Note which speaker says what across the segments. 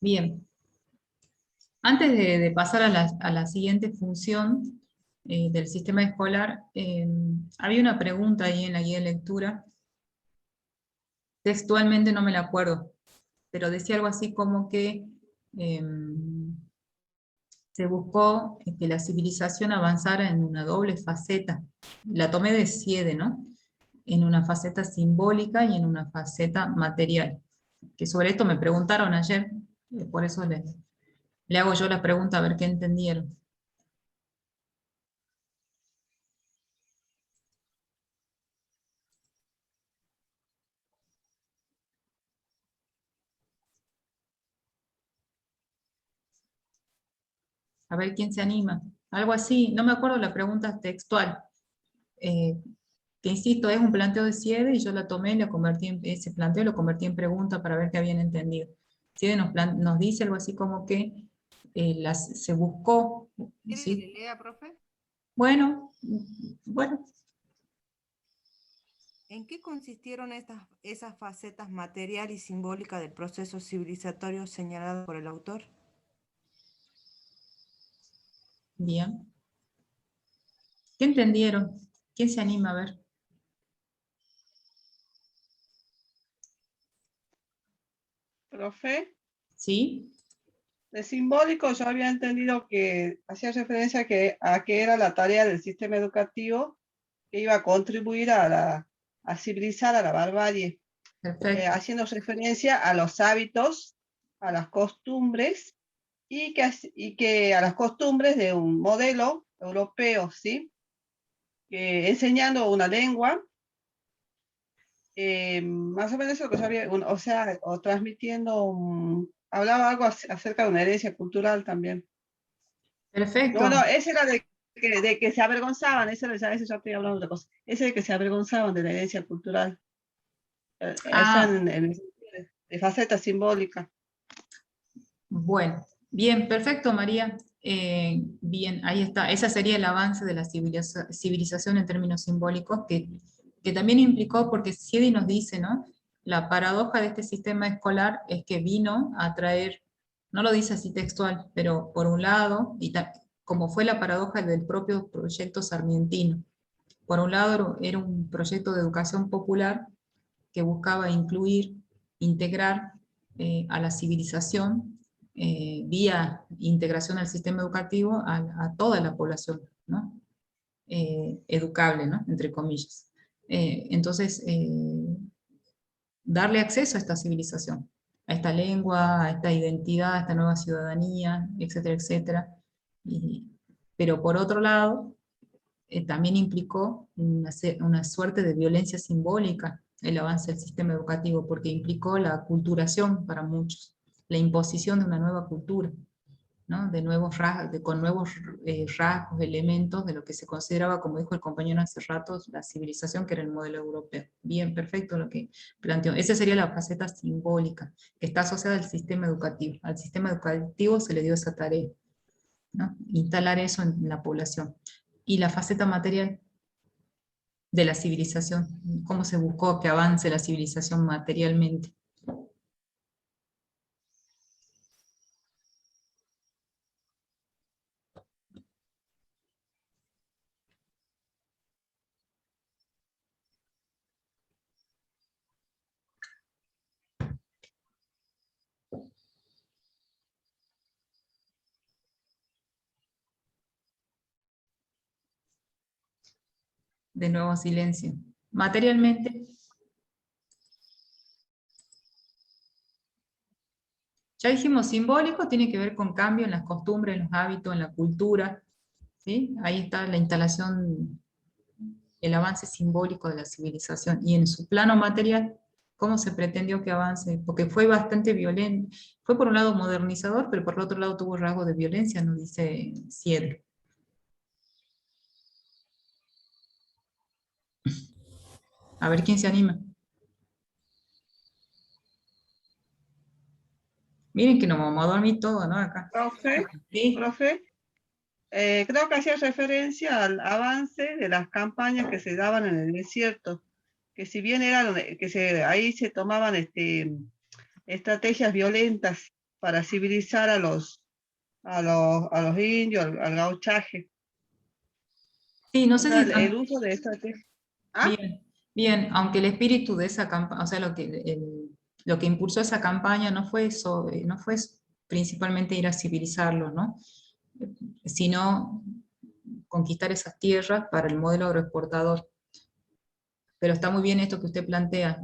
Speaker 1: Bien. Antes de pasar a la siguiente función del sistema escolar, había una pregunta ahí en la guía de lectura. Textualmente no me la acuerdo, pero decía algo así como que se buscó que la civilización avanzara en una doble faceta. La tomé de Siede, ¿no? En una faceta simbólica y en una faceta material. Que sobre esto me preguntaron ayer, por eso le hago yo la pregunta a ver qué entendieron. A ver quién se anima. Algo así, no me acuerdo la pregunta textual. Eh, que insisto, es un planteo de Siede y yo la tomé y la convertí ese planteo lo convertí en pregunta para ver qué habían entendido. Siede nos dice algo así como que se buscó,
Speaker 2: ¿Quiere que
Speaker 1: ¿sí?
Speaker 2: le lea, profe?
Speaker 1: Bueno, bueno,
Speaker 2: ¿En qué consistieron esas facetas material y simbólica del proceso civilizatorio señalado por el autor?
Speaker 1: bien. ¿Qué entendieron? ¿Quién se anima a ver?
Speaker 3: Profe,
Speaker 1: ¿Sí?
Speaker 3: de simbólico yo había entendido que hacía referencia a que era la tarea del sistema educativo que iba a contribuir a civilizar a la barbarie,
Speaker 1: Perfecto.
Speaker 3: haciendo referencia a los hábitos, a las costumbres y que a las costumbres de un modelo europeo, ¿sí? Enseñando una lengua, más o menos eso que yo había, o sea, o transmitiendo, hablaba algo acerca de una herencia cultural también.
Speaker 1: Perfecto.
Speaker 3: Bueno, ese era de que se avergonzaban, ese ya estoy hablando de otra cosa, ese de que se avergonzaban de la herencia cultural, esa
Speaker 1: Ah,
Speaker 3: de faceta simbólica.
Speaker 1: bueno, bien, perfecto, María. Bien, ahí está. Ese sería el avance de la civilización en términos simbólicos, que también implicó, porque Siedi nos dice, ¿no? La paradoja de este sistema escolar es que vino a traer, no lo dice así textual, pero por un lado, como fue la paradoja del propio proyecto sarmientino, por un lado era un proyecto de educación popular que buscaba incluir, integrar a la civilización vía integración al sistema educativo a toda la población, ¿no? Educable, ¿no? Entre comillas. Entonces, darle acceso a esta civilización, a esta lengua, a esta identidad, a esta nueva ciudadanía, etcétera, etcétera. Y, pero por otro lado, también implicó una suerte de violencia simbólica el avance del sistema educativo, porque implicó la aculturación para muchos, la imposición de una nueva cultura, ¿no? De nuevos con nuevos rasgos, elementos de lo que se consideraba, como dijo el compañero hace rato, la civilización, que era el modelo europeo. Bien, perfecto lo que planteó. Esa sería la faceta simbólica, que está asociada al sistema educativo. Al sistema educativo se le dio esa tarea, ¿no? Instalar eso en la población. Y la faceta material de la civilización, cómo se buscó que avance la civilización materialmente. De nuevo silencio. Materialmente, ya dijimos simbólico, tiene que ver con cambio en las costumbres, en los hábitos, en la cultura, ¿sí? Ahí está la instalación, el avance simbólico de la civilización. Y en su plano material, ¿cómo se pretendió que avance? Porque fue bastante violento. Fue por un lado modernizador, pero por el otro lado tuvo rasgos de violencia, nos dice Siedro. A ver quién se anima. Miren que nos vamos a dormir todo, ¿no? Acá.
Speaker 3: Profe,
Speaker 1: Sí,
Speaker 3: profe, creo que hacía referencia al avance de las campañas que se daban en el desierto, que si bien eran, ahí se tomaban estrategias violentas para civilizar a los indios, al gauchaje.
Speaker 1: Sí, no
Speaker 3: O
Speaker 1: sé
Speaker 3: sea,
Speaker 1: si
Speaker 3: el uso de estrategias. ¿Ah?
Speaker 1: bien, bien, aunque el espíritu de esa campaña, o sea, lo que impulsó esa campaña no fue eso, no fue principalmente ir a civilizarlo, ¿no? Sino conquistar esas tierras para el modelo agroexportador. Pero está muy bien esto que usted plantea.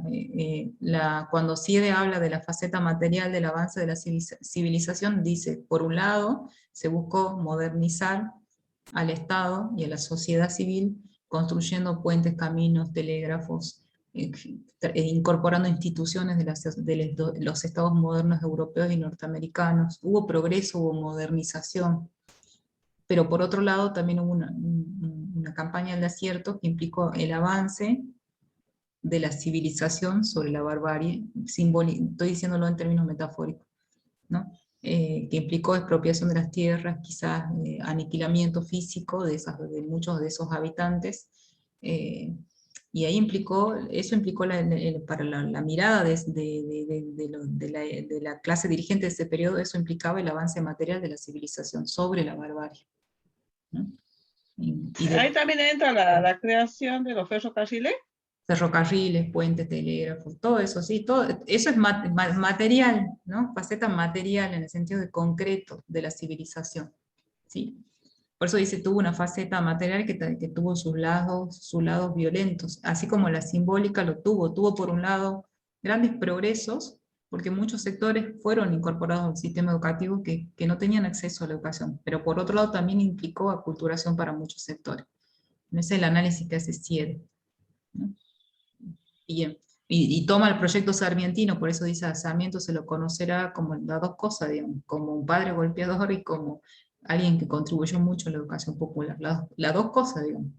Speaker 1: Cuando CIEDE habla de la faceta material del avance de la civilización, dice, por un lado, se buscó modernizar al Estado y a la sociedad civil, construyendo puentes, caminos, telégrafos, incorporando instituciones de los estados modernos europeos y norteamericanos. Hubo progreso, hubo modernización, pero por otro lado también hubo una campaña del desierto que implicó el avance de la civilización sobre la barbarie, estoy diciéndolo en términos metafóricos, ¿no? Que implicó expropiación de las tierras, quizás aniquilamiento físico de muchos de esos habitantes, y ahí eso implicó para la mirada de la clase dirigente de ese periodo, eso implicaba el avance material de la civilización sobre la barbarie, ¿no?
Speaker 3: Ahí también entra la creación de los ferrocarriles.
Speaker 1: Ferrocarriles, puentes, telégrafos, todo eso, sí, todo eso es material, ¿no? Faceta material en el sentido de concreto de la civilización, ¿sí? Por eso dice, tuvo una faceta material que tuvo sus lados violentos, así como la simbólica lo tuvo por un lado grandes progresos, porque muchos sectores fueron incorporados al sistema educativo que no tenían acceso a la educación, pero por otro lado también implicó aculturación para muchos sectores. Ese es el análisis que hace CIEDE, ¿no? Bien. Y toma el proyecto sarmientino, por eso dice a Sarmiento se lo conocerá como las dos cosas, digamos, como un padre golpeador y como alguien que contribuyó mucho a la educación popular, las dos cosas, digamos.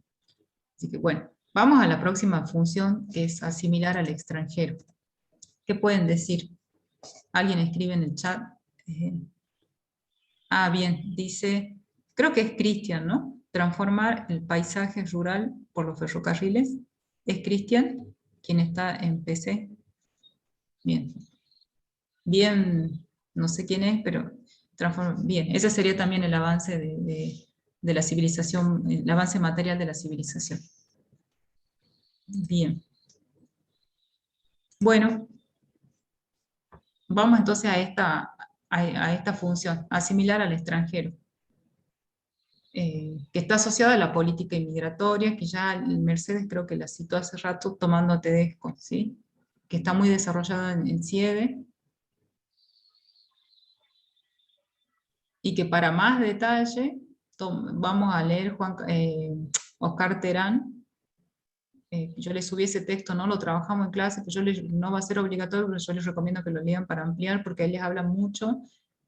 Speaker 1: Así que bueno, vamos a la próxima función, que es asimilar al extranjero. ¿Qué pueden decir? ¿Alguien escribe en el chat? Bien, dice, creo que es Cristian, ¿no? Transformar el paisaje rural por los ferrocarriles. ¿Es Cristian quien está en PC? Bien. Bien, no sé quién es, pero bien, ese sería también el avance de la civilización, el avance material de la civilización. Bien. Bueno, vamos entonces a esta función, asimilar al extranjero, que está asociada a la política inmigratoria, que ya Mercedes creo que la citó hace rato tomando a Tedesco, ¿sí? Que está muy desarrollada en CIEDE, y que para más detalle vamos a leer Oscar Terán. Yo les subí ese texto, no lo trabajamos en clase, pero no va a ser obligatorio, pero yo les recomiendo que lo lean para ampliar, porque ahí les habla mucho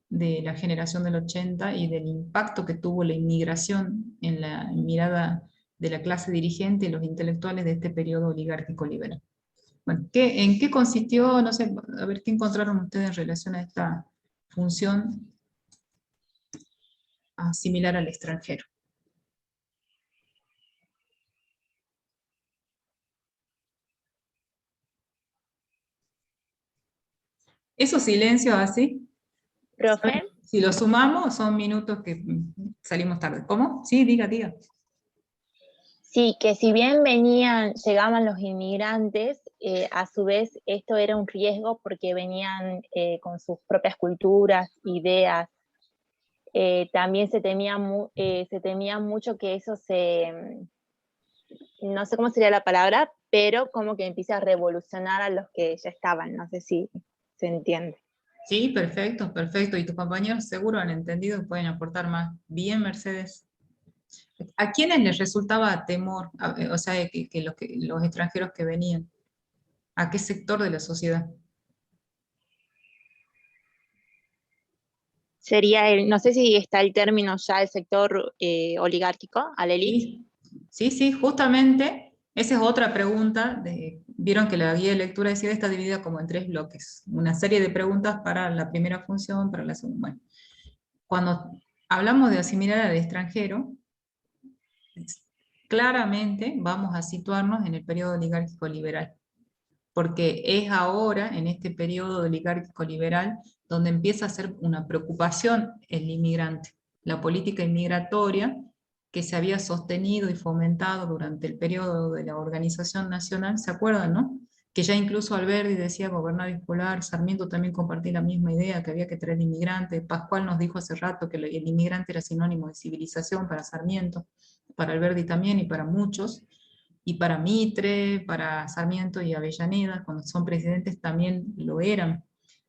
Speaker 1: de la generación del 80 y del impacto que tuvo la inmigración en la mirada de la clase dirigente y los intelectuales de este periodo oligárquico liberal. Bueno, ¿en qué consistió? No sé, a ver, ¿qué encontraron ustedes en relación a esta función similar al extranjero? Esos silencios así,
Speaker 4: Profe,
Speaker 1: si lo sumamos, son minutos que salimos tarde. ¿Cómo? Sí, diga.
Speaker 4: sí, que si bien llegaban los inmigrantes, a su vez esto era un riesgo porque venían con sus propias culturas, ideas. También se temía mucho que eso no sé cómo sería la palabra, pero como que empiece a revolucionar a los que ya estaban, no sé si se entiende.
Speaker 1: Sí, perfecto, perfecto. Y tus compañeros seguro han entendido y pueden aportar más. Bien, Mercedes. ¿A quiénes les resultaba temor, o sea, que los extranjeros que venían? ¿A qué sector de la sociedad?
Speaker 4: Sería no sé si está el término ya el sector oligárquico, a la élite.
Speaker 1: Sí, justamente, esa es otra pregunta. Vieron que la guía de lectura de CIEDE está dividida como en 3 bloques. Una serie de preguntas para la primera función, para la segunda. Bueno, cuando hablamos de asimilar al extranjero, claramente vamos a situarnos en el periodo oligárquico liberal. porque es ahora, en este periodo oligárquico liberal, donde empieza a ser una preocupación el inmigrante. La política inmigratoria que se había sostenido y fomentado durante el periodo de la organización nacional, ¿se acuerdan, no? Que ya incluso Alberdi decía gobernar bipolar, Sarmiento también compartía la misma idea, que había que traer inmigrantes, Pascual nos dijo hace rato que el inmigrante era sinónimo de civilización para Sarmiento, para Alberdi también y para muchos, y para Mitre, para Sarmiento y Avellaneda, cuando son presidentes también lo eran.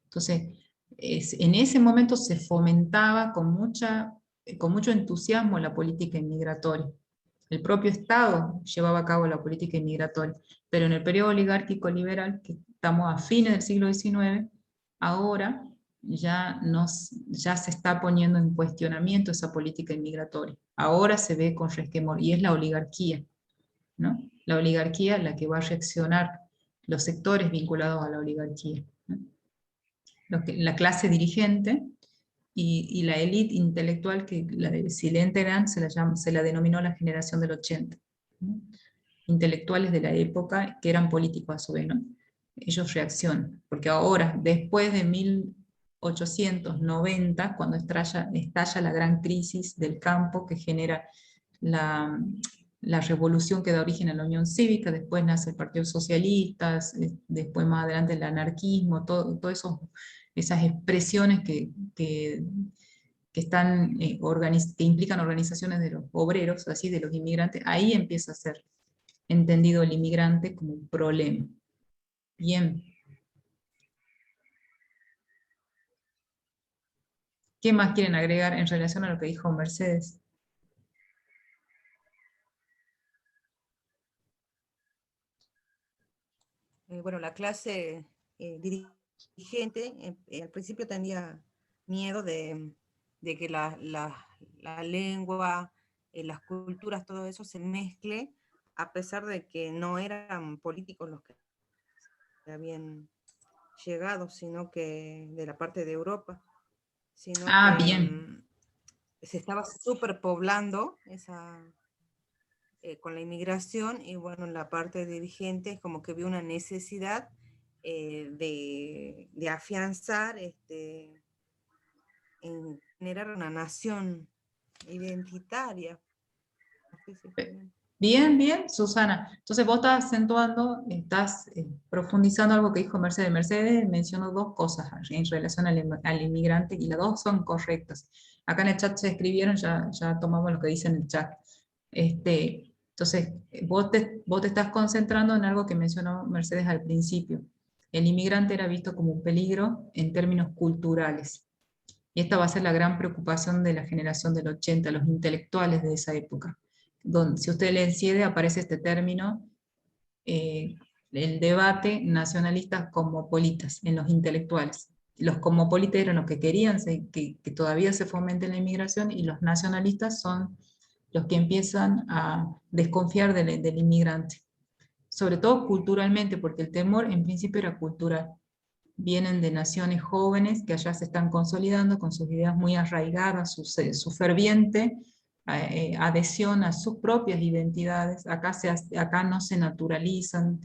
Speaker 1: Entonces, en ese momento se fomentaba con mucho entusiasmo la política inmigratoria. El propio Estado llevaba a cabo la política inmigratoria, pero en el periodo oligárquico liberal, que estamos a fines del siglo XIX, ahora ya se está poniendo en cuestionamiento esa política inmigratoria. Ahora se ve con resquemor, y es la oligarquía, ¿no? La oligarquía la que va a reaccionar, los sectores vinculados a la oligarquía, ¿no? La clase dirigente y la élite intelectual, que si le integran se la denominó la generación del 80, ¿no? Intelectuales de la época que eran políticos a su vez, ¿no? Ellos reaccionan, porque ahora, después de 1890, cuando estalla la gran crisis del campo que genera la revolución que da origen a la Unión Cívica, después nace el Partido Socialista, después más adelante el anarquismo, todo esas expresiones que están, que implican organizaciones de los obreros, así, de los inmigrantes, ahí empieza a ser entendido el inmigrante como un problema. Bien. ¿Qué más quieren agregar en relación a lo que dijo Mercedes?
Speaker 2: Bueno, la clase dirigente al principio tenía miedo de que la lengua, las culturas, todo eso se mezcle, a pesar de que no eran políticos los que habían llegado, sino que de la parte de Europa, sino que
Speaker 1: Bien.
Speaker 2: se estaba superpoblando con la inmigración, y bueno, la parte dirigente es como que vio una necesidad de afianzar, en generar una nación identitaria.
Speaker 1: Bien, Susana. Entonces vos estás acentuando, estás profundizando algo que dijo Mercedes. Mercedes mencionó dos cosas en relación al inmigrante, y las dos son correctas. Acá en el chat se escribieron, ya tomamos lo que dice en el chat. Entonces, vos te estás concentrando en algo que mencionó Mercedes al principio. El inmigrante era visto como un peligro en términos culturales. Y esta va a ser la gran preocupación de la generación del 80, los intelectuales de esa época. Donde, si usted le enciende, aparece este término, el debate nacionalistas cosmopolitas en los intelectuales. Los cosmopolitas eran los que querían que todavía se fomente la inmigración, y los nacionalistas son los que empiezan a desconfiar del inmigrante. Sobre todo culturalmente, porque el temor en principio era cultural. Vienen de naciones jóvenes que allá se están consolidando con sus ideas muy arraigadas, su ferviente adhesión a sus propias identidades. Acá no se naturalizan,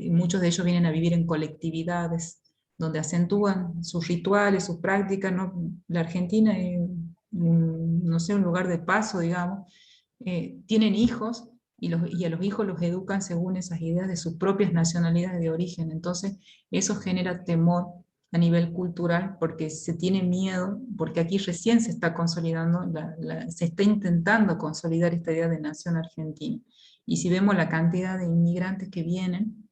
Speaker 1: muchos de ellos vienen a vivir en colectividades, donde acentúan sus rituales, sus prácticas, ¿no? La Argentina es, no sé, un lugar de paso, digamos. Tienen hijos, y a los hijos los educan según esas ideas de sus propias nacionalidades de origen. Entonces, eso genera temor a nivel cultural, porque se tiene miedo, porque aquí recién se está consolidando, se está intentando consolidar esta idea de nación argentina. Y si vemos la cantidad de inmigrantes que vienen,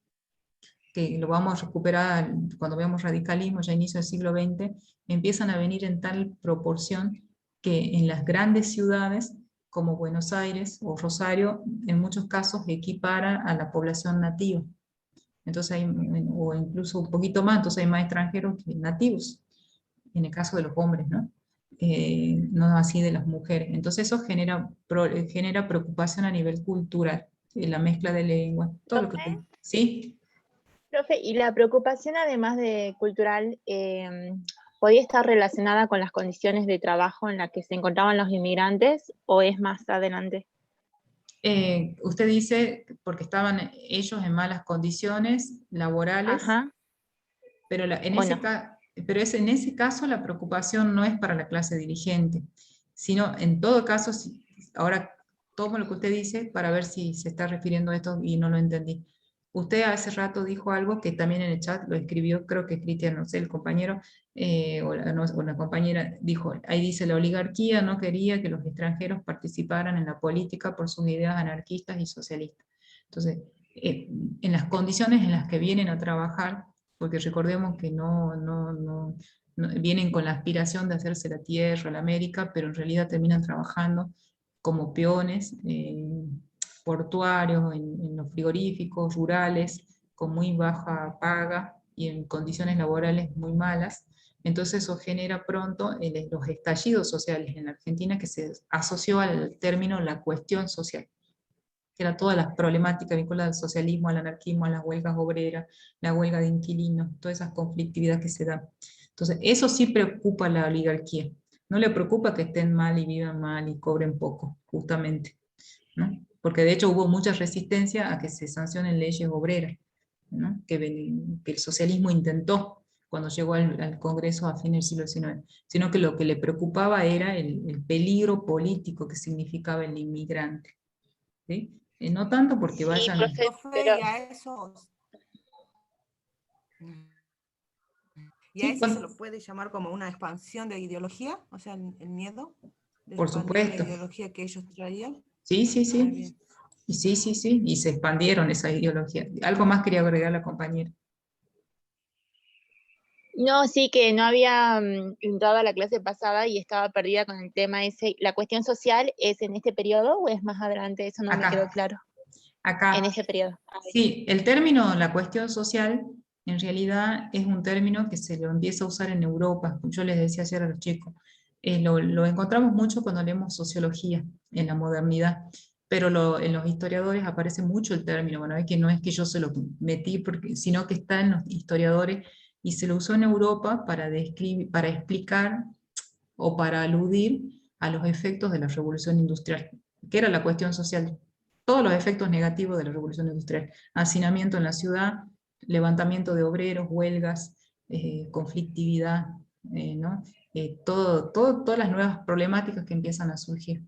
Speaker 1: que lo vamos a recuperar cuando veamos radicalismo, ya a inicio del siglo XX, empiezan a venir en tal proporción que en las grandes ciudades, como Buenos Aires o Rosario, en muchos casos equipara a la población nativa. Entonces o incluso un poquito más, entonces hay más extranjeros que nativos, en el caso de los hombres, ¿no? No así de las mujeres. Entonces eso genera preocupación a nivel cultural, la mezcla de lengua, todo lo que... ¿Sí?
Speaker 4: Profe, ¿y la preocupación además de cultural podía estar relacionada con las condiciones de trabajo en las que se encontraban los inmigrantes, o es más adelante?
Speaker 1: Usted dice, porque estaban ellos en malas condiciones laborales,
Speaker 4: Ajá,
Speaker 1: pero,
Speaker 4: ¿o no?
Speaker 1: en ese caso la preocupación no es para la clase dirigente, sino en todo caso, ahora tomo lo que usted dice para ver si se está refiriendo a esto y no lo entendí. Usted hace rato dijo algo que también en el chat lo escribió, creo que Cristian, no sé, el compañero, o la compañera, dijo, ahí dice, la oligarquía no quería que los extranjeros participaran en la política por sus ideas anarquistas y socialistas. Entonces, en las condiciones en las que vienen a trabajar, porque recordemos que vienen con la aspiración de hacerse la tierra, la América, pero en realidad terminan trabajando como peones portuarios, en los frigoríficos, rurales, con muy baja paga y en condiciones laborales muy malas. Entonces eso genera pronto los estallidos sociales en la Argentina, que se asoció al término la cuestión social, que era todas las problemáticas vinculadas al socialismo, al anarquismo, a las huelgas obreras, la huelga de inquilinos, toda esa conflictividad que se da. Entonces, eso sí preocupa a la oligarquía. No le preocupa que estén mal y vivan mal y cobren poco, justamente, ¿no? Porque de hecho hubo mucha resistencia a que se sancionen leyes obreras, ¿no? que el socialismo intentó cuando llegó al Congreso a fines del siglo XIX, sino que lo que le preocupaba era el peligro político que significaba el inmigrante. ¿Sí? No tanto porque
Speaker 4: Sí,
Speaker 1: vayan...
Speaker 4: profe,
Speaker 2: Profe,
Speaker 4: pero
Speaker 2: y a
Speaker 1: Sí,
Speaker 2: eso se lo puede llamar como una expansión de ideología, o sea, el miedo de
Speaker 1: por
Speaker 2: expandir la
Speaker 1: supuesto.
Speaker 2: ideología que ellos traían.
Speaker 1: Sí, sí,
Speaker 2: Ah,
Speaker 1: sí.
Speaker 2: bien.
Speaker 1: Y sí, sí, sí. Y se expandieron esas ideologías. Algo más quería agregar la compañera.
Speaker 4: no, sí que no había entrado a la clase pasada y estaba perdida con el tema ese. ¿La cuestión social es en este periodo o es más adelante? Eso no me quedó
Speaker 1: Acá,
Speaker 4: claro. En
Speaker 1: acá.
Speaker 4: ese periodo.
Speaker 1: Sí, el término, la cuestión social, en realidad es un término que se lo empieza a usar en Europa. Yo les decía ayer a los chicos, lo encontramos mucho cuando leemos sociología en la modernidad, pero en los historiadores aparece mucho el término. Bueno, es que no es que yo se lo metí, sino que está en los historiadores y se lo usó en Europa para describir, para explicar o para aludir a los efectos de la revolución industrial, que era la cuestión social, todos los efectos negativos de la revolución industrial, hacinamiento en la ciudad, levantamiento de obreros, huelgas, conflictividad, ¿no? Todas las nuevas problemáticas que empiezan a surgir.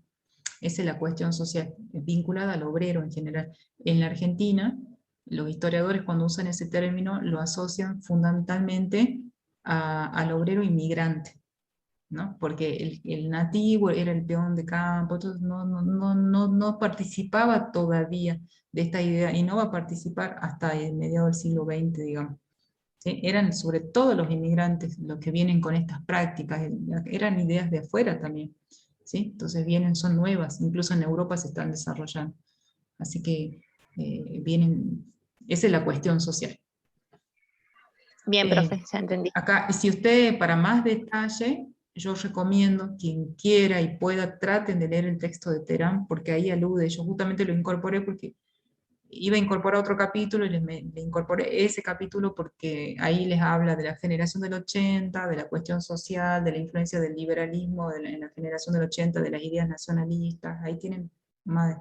Speaker 1: Esa es la cuestión social, vinculada al obrero en general. En la Argentina, los historiadores cuando usan ese término lo asocian fundamentalmente al obrero inmigrante, ¿no? Porque el nativo era el peón de campo, entonces no participaba todavía de esta idea y no va a participar hasta el mediado del siglo XX, digamos. ¿Sí? Eran sobre todo los inmigrantes los que vienen con estas prácticas, eran ideas de afuera también, ¿sí? Entonces son nuevas, incluso en Europa se están desarrollando. Así que esa es la cuestión social.
Speaker 4: Bien,
Speaker 1: Eh,
Speaker 4: profe, ya entendí.
Speaker 1: Acá, y si usted, para más detalle, yo recomiendo, quien quiera y pueda, traten de leer el texto de Terán, porque ahí alude, yo justamente lo incorporé porque iba a incorporar otro capítulo y le incorporé ese capítulo porque ahí les habla de la generación del 80, de la cuestión social, de la influencia del liberalismo en la generación del 80, de las ideas nacionalistas, ahí tienen más.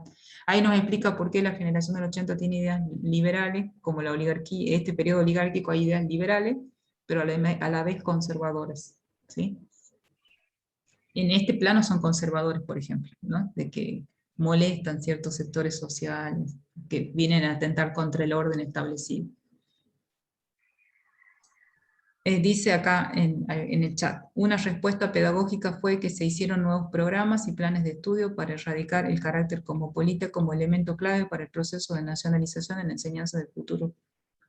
Speaker 1: Ahí nos explica por qué la generación del 80 tiene ideas liberales, como la oligarquía, este periodo oligárquico hay ideas liberales, pero a la vez conservadoras, ¿sí? En este plano son conservadores, por ejemplo, ¿no? De que molestan ciertos sectores sociales, que vienen a atentar contra el orden establecido. Dice acá en el chat, una respuesta pedagógica fue que se hicieron nuevos programas y planes de estudio para erradicar el carácter cosmopolita como elemento clave para el proceso de nacionalización en la enseñanza del futuro.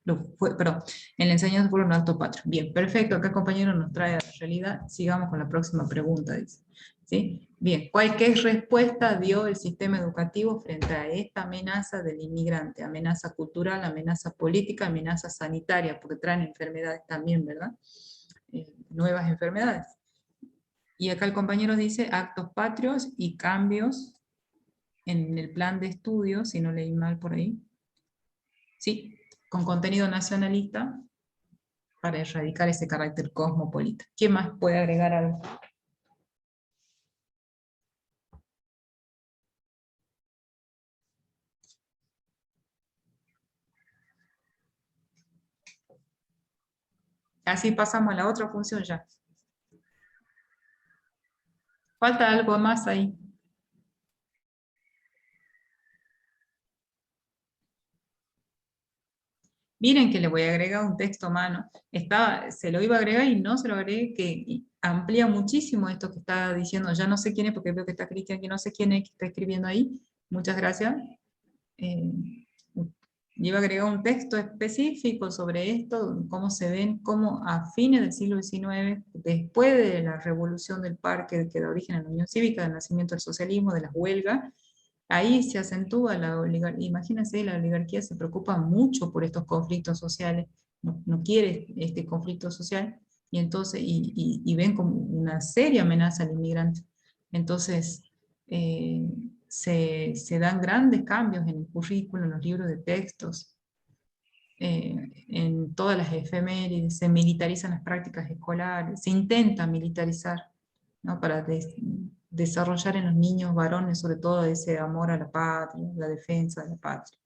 Speaker 1: Perdón, en la enseñanza por un alto patrio. Bien, perfecto, acá compañero nos trae a la realidad. Sigamos con la próxima pregunta, dice. ¿Sí? Bien, ¿qué respuesta dio el sistema educativo frente a esta amenaza del inmigrante? Amenaza cultural, amenaza política, amenaza sanitaria, porque traen enfermedades también, ¿verdad? Nuevas enfermedades. Y acá el compañero dice actos patrios y cambios en el plan de estudio, si no leí mal por ahí. Sí, con contenido nacionalista para erradicar ese carácter cosmopolita. ¿Qué más puede agregar algo? Así pasamos a la otra función ya. Falta algo más ahí. Miren que le voy a agregar un texto a mano. Se lo iba a agregar y no se lo agregué, que amplía muchísimo esto que está diciendo. Ya no sé quién es, porque veo que está Cristian, que no sé quién es que está escribiendo ahí. Muchas gracias. Iba a agregar un texto específico sobre esto, cómo se ven, cómo a fines del siglo XIX, después de la revolución del parque que da origen a la Unión Cívica, del nacimiento del socialismo, de las huelgas, ahí se acentúa la oligarquía. Imagínense, la oligarquía se preocupa mucho por estos conflictos sociales, no quiere este conflicto social, y entonces, y ven como una seria amenaza al inmigrante. Entonces, se dan grandes cambios en el currículo, en los libros de textos, en todas las efemérides, se militarizan las prácticas escolares, se intenta militarizar, ¿no? Para desarrollar en los niños varones sobre todo ese amor a la patria, la defensa de la patria.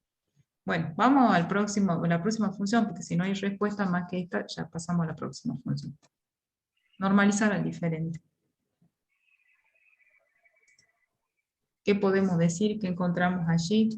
Speaker 1: Bueno, vamos a la próxima función, porque si no hay respuesta más que esta, ya pasamos a la próxima función. Normalizar al diferente. ¿Qué podemos decir que encontramos allí?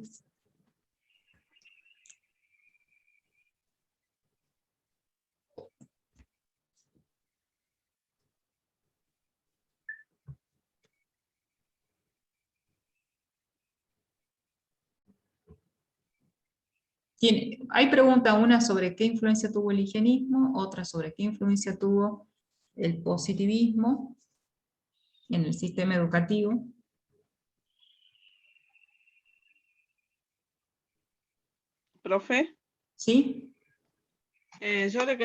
Speaker 1: Hay preguntas, una sobre qué influencia tuvo el higienismo, otra sobre qué influencia tuvo el positivismo en el sistema educativo.
Speaker 3: Profe,
Speaker 1: ¿Sí?
Speaker 3: yo le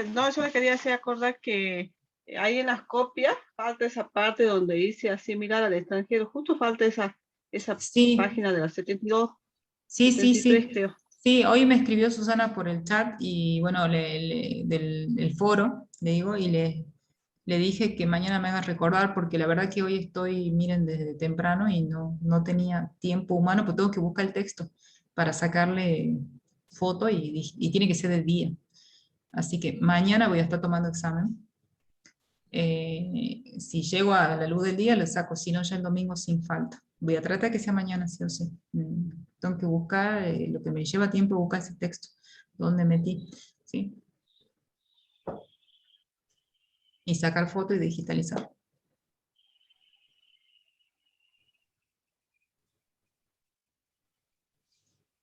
Speaker 3: quería hacer acordar que ahí en las copias falta esa parte donde dice asimilar al extranjero, justo falta esa
Speaker 1: Sí,
Speaker 3: página de la 72,
Speaker 1: sí,
Speaker 3: 73
Speaker 1: sí.
Speaker 3: creo.
Speaker 1: Sí, hoy me escribió Susana por el chat y bueno, del foro, le digo, y le dije que mañana me haga recordar, porque la verdad que hoy estoy, miren, desde temprano y no tenía tiempo humano, pues tengo que buscar el texto para sacarle foto y tiene que ser del día. Así que mañana voy a estar tomando examen. Si llego a la luz del día, lo saco, si no, ya el domingo sin falta. Voy a tratar que sea mañana, sí o sí. Tengo que buscar, lo que me lleva tiempo buscar ese texto, donde metí, ¿sí? Y sacar foto y digitalizar.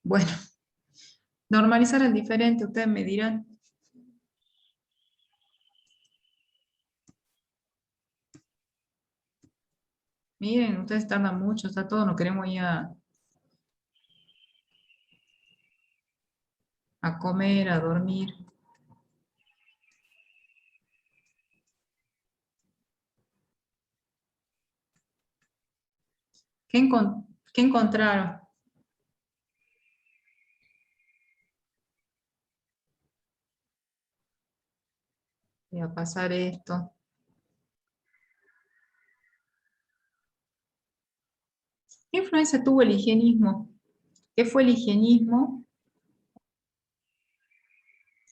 Speaker 1: Bueno, normalizar el diferente, ustedes me dirán. Miren, ustedes tardan mucho, está todo, no queremos ir a comer, a dormir. ¿Qué encontraron? Voy a pasar esto. ¿Qué influencia tuvo el higienismo? ¿Qué fue el higienismo?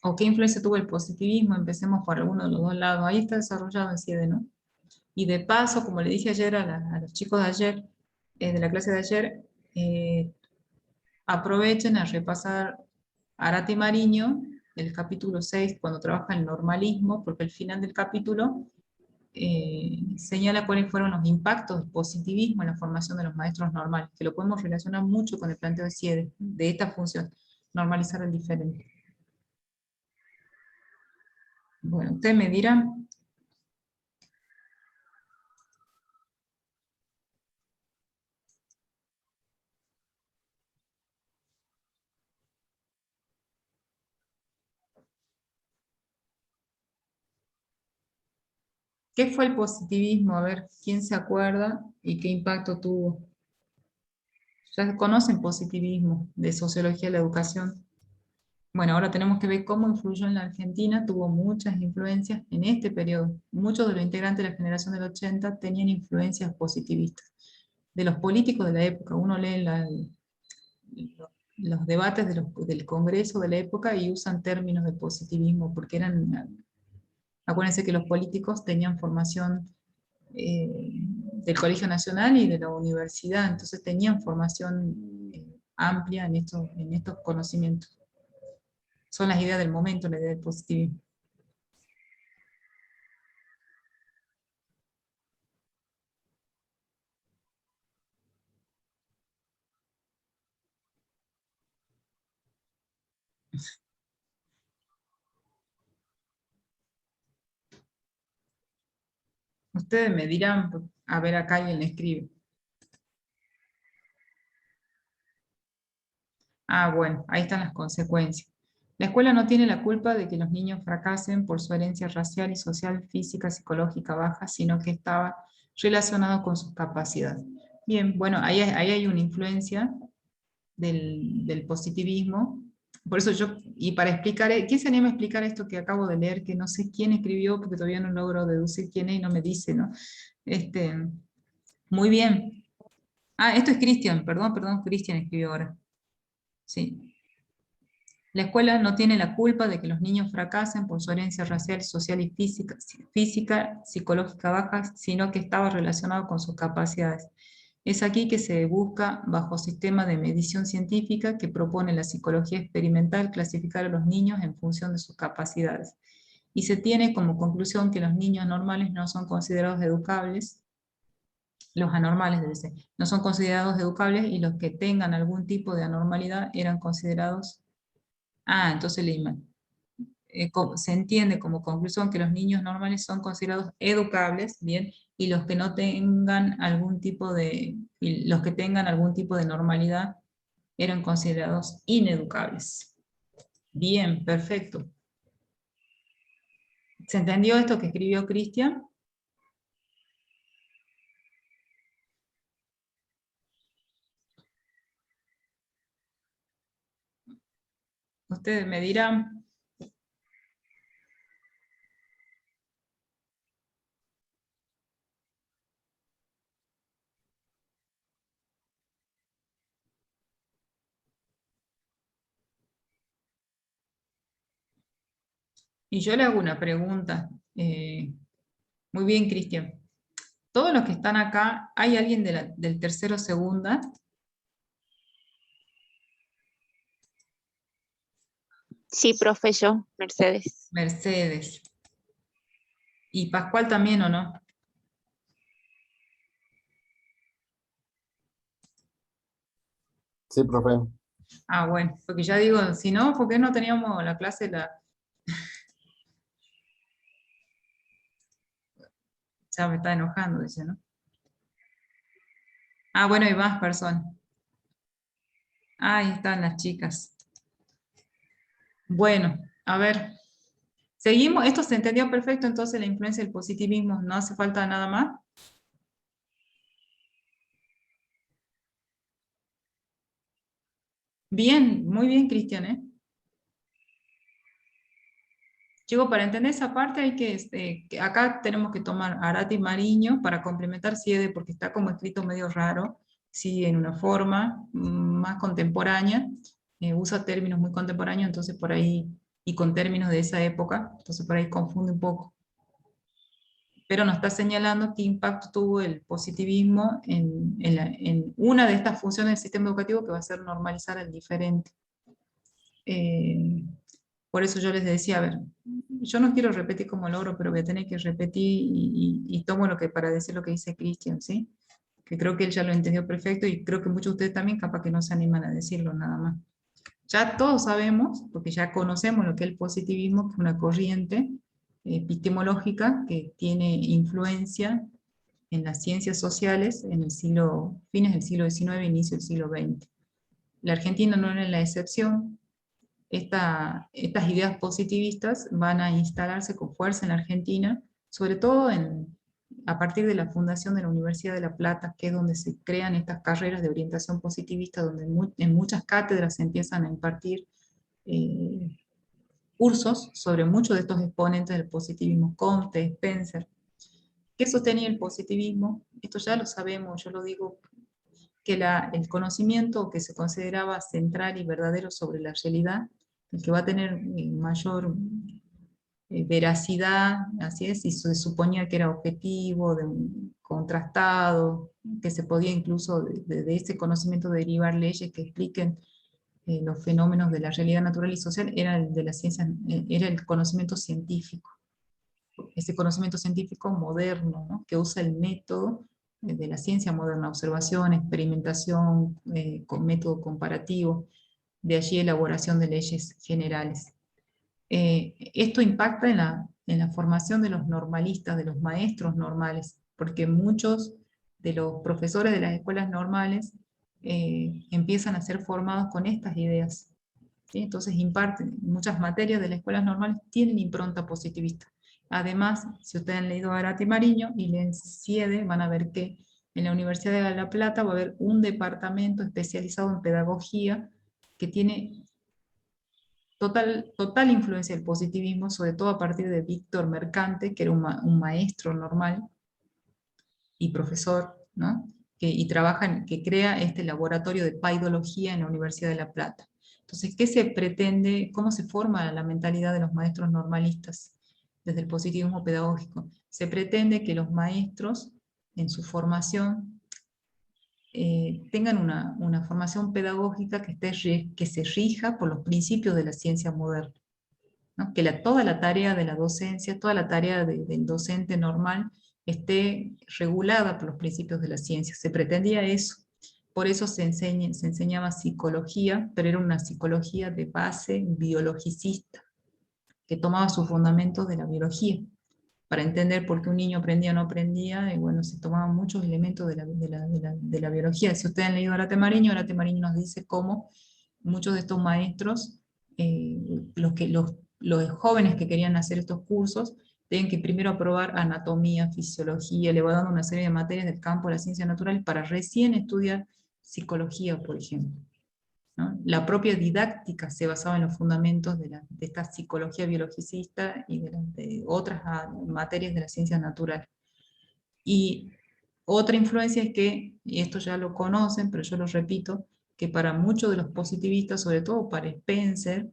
Speaker 1: ¿O qué influencia tuvo el positivismo? Empecemos por alguno de los dos lados. Ahí está desarrollado en CIEDE, ¿no? Y de paso, como le dije ayer a los chicos de ayer, de la clase de ayer, aprovechen a repasar Arate Mariño, el capítulo 6, cuando trabaja el normalismo, porque al final del capítulo señala cuáles fueron los impactos del positivismo en la formación de los maestros normales, que lo podemos relacionar mucho con el planteo de CIEDE, de esta función, normalizar el diferente. Bueno, ustedes me dirán. ¿Qué fue el positivismo? A ver, ¿quién se acuerda y qué impacto tuvo? Ya conocen positivismo de sociología de la educación. Bueno, ahora tenemos que ver cómo influyó en la Argentina, tuvo muchas influencias en este periodo. Muchos de los integrantes de la generación del 80 tenían influencias positivistas. De los políticos de la época, uno lee los debates del Congreso de la época y usan términos de positivismo, porque eran Acuérdense que los políticos tenían formación del Colegio Nacional y de la universidad, entonces tenían formación amplia en estos conocimientos. Son las ideas del momento, la idea del positivismo. Ustedes me dirán, a ver acá alguien le escribe. Ah, bueno, ahí están las consecuencias. La escuela no tiene la culpa de que los niños fracasen por su herencia racial y social, física, psicológica baja, sino que estaba relacionado con sus capacidades. Bien, bueno, ahí hay una influencia del positivismo. Por eso yo, y para explicar, ¿quién se anima a explicar esto que acabo de leer? Que no sé quién escribió, porque todavía no logro deducir quién es y no me dice, ¿no? Muy bien. Ah, esto es Cristian, perdón, Cristian escribió ahora. Sí. La escuela no tiene la culpa de que los niños fracasen por su herencia racial, social y física, psicológica baja, sino que estaba relacionado con sus capacidades. Es aquí que se busca, bajo sistema de medición científica que propone la psicología experimental, clasificar a los niños en función de sus capacidades. Y se tiene como conclusión que los niños normales no son considerados educables, los anormales debe ser, no son considerados educables y los que tengan algún tipo de anormalidad eran considerados. Ah, entonces se entiende como conclusión que los niños normales son considerados educables, bien, y los que no tengan algún tipo los que tengan algún tipo de normalidad eran considerados ineducables. Bien, perfecto. ¿Se entendió esto que escribió Cristian? Ustedes me dirán. Y yo le hago una pregunta. Muy bien, Cristian. Todos los que están acá, ¿hay alguien del tercero o segunda?
Speaker 4: Sí, profe, yo, Mercedes.
Speaker 1: Mercedes. ¿Y Pascual también o no?
Speaker 5: Sí, profe.
Speaker 1: Ah, bueno, porque ya digo, si no, ¿por qué no teníamos la clase? Ya me está enojando, dice, ¿no? Ah, bueno, hay más personas. Ahí están las chicas. Bueno, a ver. Seguimos, esto se entendió perfecto, entonces la influencia del positivismo, no hace falta nada más. Bien, muy bien, Cristian, ¿eh? Chicos, para entender esa parte hay que acá tenemos que tomar Arati y Mariño para complementar Siede, porque está como escrito medio raro, sí, en una forma más contemporánea, usa términos muy contemporáneos, entonces por ahí, y con términos de esa época, entonces por ahí confunde un poco. Pero nos está señalando qué impacto tuvo el positivismo en una de estas funciones del sistema educativo que va a ser normalizar el diferente. Por eso yo les decía, a ver, yo no quiero repetir como logro, pero voy a tener que repetir y tomo lo que para decir lo que dice Cristian, ¿sí? Que creo que él ya lo entendió perfecto y creo que muchos de ustedes también capaz que no se animan a decirlo nada más. Ya todos sabemos, porque ya conocemos lo que es el positivismo, que es una corriente epistemológica que tiene influencia en las ciencias sociales en el fines del siglo XIX, inicio del siglo XX. La Argentina no era la excepción. Estas ideas positivistas van a instalarse con fuerza en la Argentina, sobre todo a partir de la fundación de la Universidad de La Plata, que es donde se crean estas carreras de orientación positivista, donde en muchas cátedras se empiezan a impartir cursos sobre muchos de estos exponentes del positivismo, Comte, Spencer. ¿Qué sostenía el positivismo? Esto ya lo sabemos, yo lo digo, que el conocimiento que se consideraba central y verdadero sobre la realidad, el que va a tener mayor veracidad, así es, y se suponía que era objetivo, contrastado, que se podía incluso de ese conocimiento derivar leyes que expliquen los fenómenos de la realidad natural y social, era el de la ciencia, era el conocimiento científico. Ese conocimiento científico moderno, ¿no? Que usa el método de la ciencia moderna, observación, experimentación, con método comparativo, de allí elaboración de leyes generales. Esto impacta en la formación de los normalistas, de los maestros normales, porque muchos de los profesores de las escuelas normales empiezan a ser formados con estas ideas, ¿sí? Entonces imparten, muchas materias de las escuelas normales tienen impronta positivista. Además, si ustedes han leído a Arati Mariño y leen CIEDE, van a ver que en la Universidad de La Plata va a haber un departamento especializado en pedagogía que tiene total influencia del positivismo, sobre todo a partir de Víctor Mercante, que era un maestro normal y profesor, ¿no? Que crea este laboratorio de paidología en la Universidad de La Plata. Entonces, ¿qué se pretende? ¿Cómo se forma la mentalidad de los maestros normalistas desde el positivismo pedagógico? Se pretende que los maestros, en su formación, tengan una formación pedagógica que se rija por los principios de la ciencia moderna, ¿no? Que toda la tarea de la docencia, toda la tarea del docente normal esté regulada por los principios de la ciencia. Se pretendía eso. Por eso se enseñaba psicología, pero era una psicología de base biologicista, que tomaba sus fundamentos de la biología. Para entender por qué un niño aprendía o no aprendía, y bueno, se tomaban muchos elementos de la biología. Si ustedes han leído Arate Mariño nos dice cómo muchos de estos maestros, los jóvenes que querían hacer estos cursos, tienen que primero aprobar anatomía, fisiología, le va dando una serie de materias del campo de la ciencia natural para recién estudiar psicología, por ejemplo, ¿no? La propia didáctica se basaba en los fundamentos de esta psicología biologicista y de otras materias de la ciencia natural. Y otra influencia es que, y esto ya lo conocen, pero yo lo repito, que para muchos de los positivistas, sobre todo para Spencer,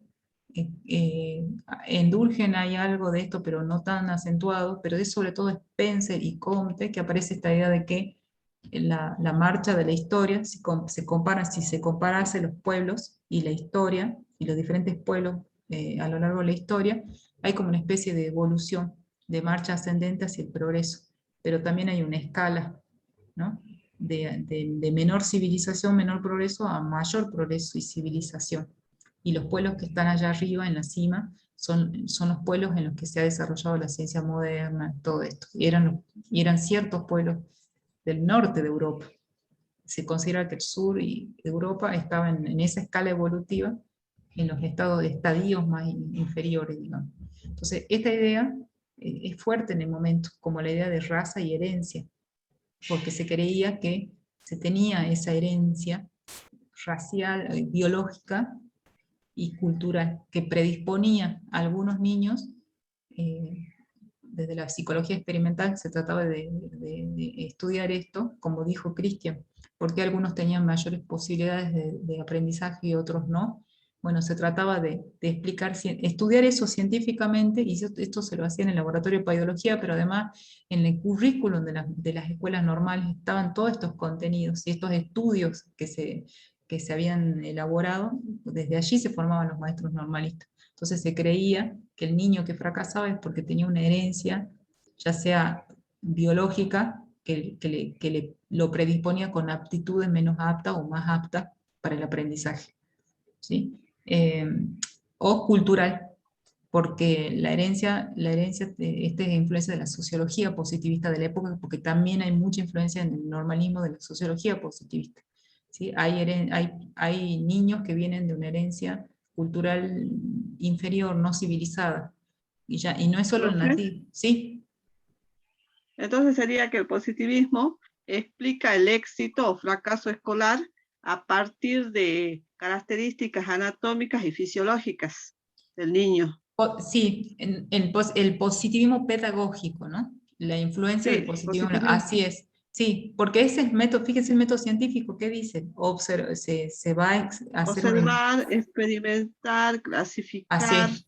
Speaker 1: en Durkheim hay algo de esto, pero no tan acentuado, pero es sobre todo Spencer y Comte que aparece esta idea de que la marcha de la historia, si se comparase los pueblos y la historia, y los diferentes pueblos a lo largo de la historia, hay como una especie de evolución, de marcha ascendente hacia el progreso, pero también hay una escala, ¿no? de menor civilización, menor progreso, a mayor progreso y civilización. Y los pueblos que están allá arriba, en la cima, son los pueblos en los que se ha desarrollado la ciencia moderna, todo esto. Y eran ciertos pueblos del norte de Europa. Se considera que el sur de Europa estaba en esa escala evolutiva, en los estadios más inferiores, digamos. Entonces, esta idea es fuerte en el momento, como la idea de raza y herencia, porque se creía que se tenía esa herencia racial, biológica y cultural, que predisponía a algunos niños, desde la psicología experimental se trataba de estudiar esto, como dijo Christian, porque algunos tenían mayores posibilidades de aprendizaje y otros no. Bueno, se trataba de estudiar eso científicamente, y esto se lo hacía en el laboratorio de paidología, pero además en el currículum de las escuelas normales estaban todos estos contenidos y estos estudios que se habían elaborado. Desde allí se formaban los maestros normalistas. Entonces se creía que el niño que fracasaba es porque tenía una herencia, ya sea biológica, que lo predisponía con aptitudes menos aptas o más aptas para el aprendizaje, ¿sí? O cultural, porque la herencia esta es influencia de la sociología positivista de la época, porque también hay mucha influencia en el normalismo de la sociología positivista, ¿sí? Hay niños que vienen de una herencia cultural inferior, no civilizada, y no es solo el nativo, ¿sí?
Speaker 3: Entonces sería que el positivismo explica el éxito o fracaso escolar a partir de características anatómicas y fisiológicas del niño.
Speaker 1: Sí, el positivismo pedagógico, ¿no? La influencia del positivismo, así es. Sí, porque ese es el método, fíjese el método científico, ¿qué dice? Se va a hacer
Speaker 3: observar, experimentar, clasificar.
Speaker 1: Así es.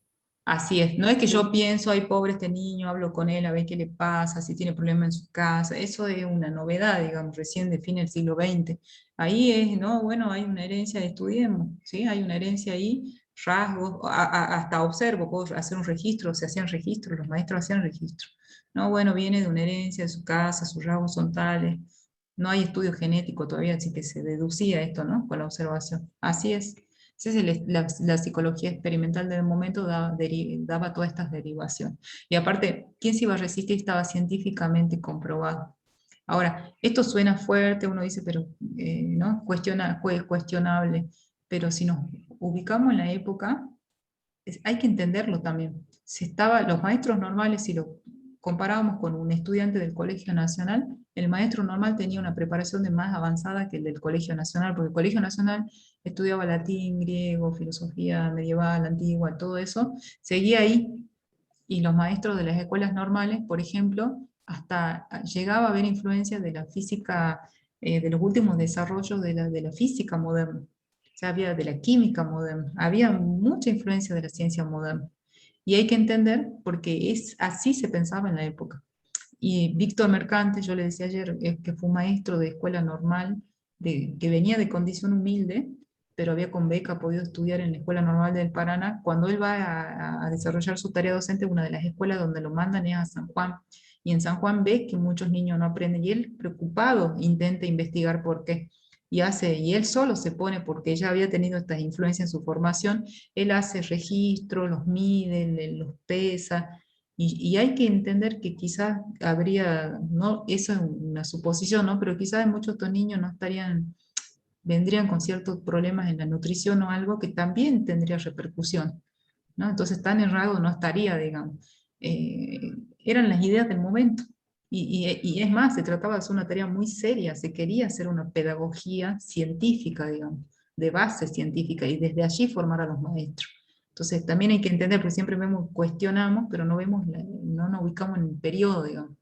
Speaker 1: Así es, no es que yo pienso, ay, pobre este niño, hablo con él a ver qué le pasa, si tiene problemas en su casa, eso es una novedad, digamos, recién de fin del siglo XX. Ahí es, no, bueno, hay una herencia, estudiemos, ¿sí? Hay una herencia ahí, rasgos, hasta observo, puedo hacer un registro, se hacían registros, los maestros hacían registros. No, bueno, viene de una herencia de su casa, sus rasgos son tales, no hay estudio genético todavía, así que se deducía esto, ¿no? Con la observación. Así es. Esa es la psicología experimental del momento daba todas estas derivaciones. Y aparte, ¿quién se iba a resistir? Estaba científicamente comprobado. Ahora, esto suena fuerte, uno dice, pero ¿no? Cuestionable, pero si nos ubicamos en la época, hay que entenderlo también. Los maestros normales, si lo comparábamos con un estudiante del Colegio Nacional, el maestro normal tenía una preparación de más avanzada que el del Colegio Nacional, porque el Colegio Nacional estudiaba latín, griego, filosofía medieval, antigua, todo eso, seguía ahí. Y los maestros de las escuelas normales, por ejemplo, hasta llegaba a haber influencia de la física, de los últimos desarrollos de la física moderna. O sea, había de la química moderna, había mucha influencia de la ciencia moderna. Y hay que entender, porque así se pensaba en la época. Y Víctor Mercante, yo le decía ayer, que fue un maestro de escuela normal, que venía de condición humilde, pero había con beca podido estudiar en la Escuela Normal del Paraná. Cuando él va a desarrollar su tarea docente, una de las escuelas donde lo mandan es a San Juan. Y en San Juan ve que muchos niños no aprenden, y él, preocupado, intenta investigar por qué. Y él solo se pone, porque ya había tenido estas influencias en su formación, él hace registro, los mide, los pesa, y hay que entender que quizás habría, no, eso es una suposición, ¿no? Pero quizás muchos de estos niños no vendrían con ciertos problemas en la nutrición o algo que también tendría repercusión, ¿no? Entonces tan errado no estaría, digamos. Eran las ideas del momento. Y es más, se trataba de hacer una tarea muy seria, se quería hacer una pedagogía científica, digamos, de base científica, y desde allí formar a los maestros. Entonces también hay que entender, porque siempre cuestionamos, pero no no nos ubicamos en el periodo, digamos.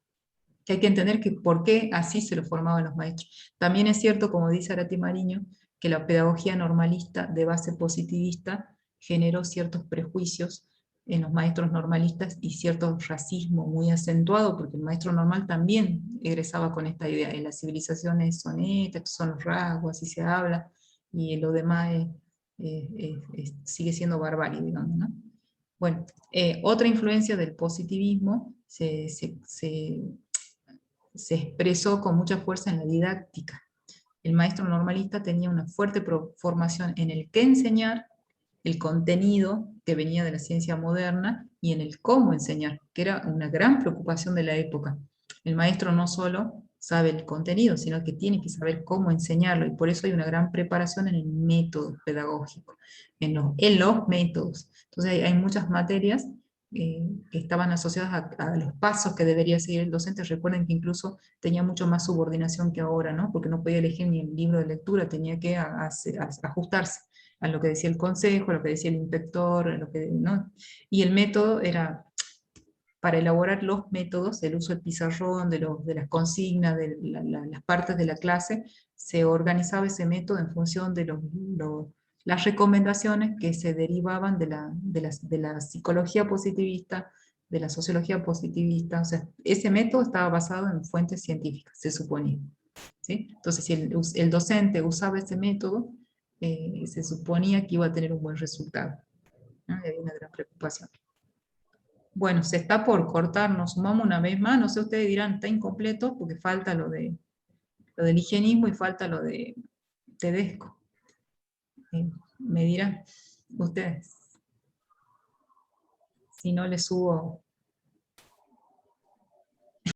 Speaker 1: Que hay que entender que por qué así se lo formaban los maestros. También es cierto, como dice Arati Mariño, que la pedagogía normalista de base positivista generó ciertos prejuicios en los maestros normalistas y cierto racismo muy acentuado, porque el maestro normal también egresaba con esta idea, en las civilizaciones son estas, estos son los rasgos, así se habla, y lo demás sigue siendo barbarie, digamos, ¿no? Bueno, otra influencia del positivismo se expresó con mucha fuerza en la didáctica. El maestro normalista tenía una fuerte formación en el qué enseñar, el contenido que venía de la ciencia moderna, y en el cómo enseñar, que era una gran preocupación de la época. El maestro no solo sabe el contenido, sino que tiene que saber cómo enseñarlo, y por eso hay una gran preparación en el método pedagógico, en los métodos. Entonces hay muchas materias que estaban asociadas a los pasos que debería seguir el docente. Recuerden que incluso tenía mucho más subordinación que ahora, ¿no? Porque no podía elegir ni el libro de lectura, tenía que ajustarse a lo que decía el consejo, a lo que decía el inspector, ¿no? Y el método era, para elaborar los métodos, el uso del pizarrón, de las consignas, de las partes de la clase, se organizaba ese método en función de las recomendaciones que se derivaban de la psicología positivista, de la sociología positivista. O sea, ese método estaba basado en fuentes científicas, se suponía, ¿sí? Entonces, si el docente usaba ese método, se suponía que iba a tener un buen resultado, ¿no? Y había una gran preocupación. Bueno, se está por cortar, nos sumamos una vez más, no sé, ustedes dirán, está incompleto porque falta lo del higienismo y falta lo de Tedesco. Me dirán ustedes, si no les subo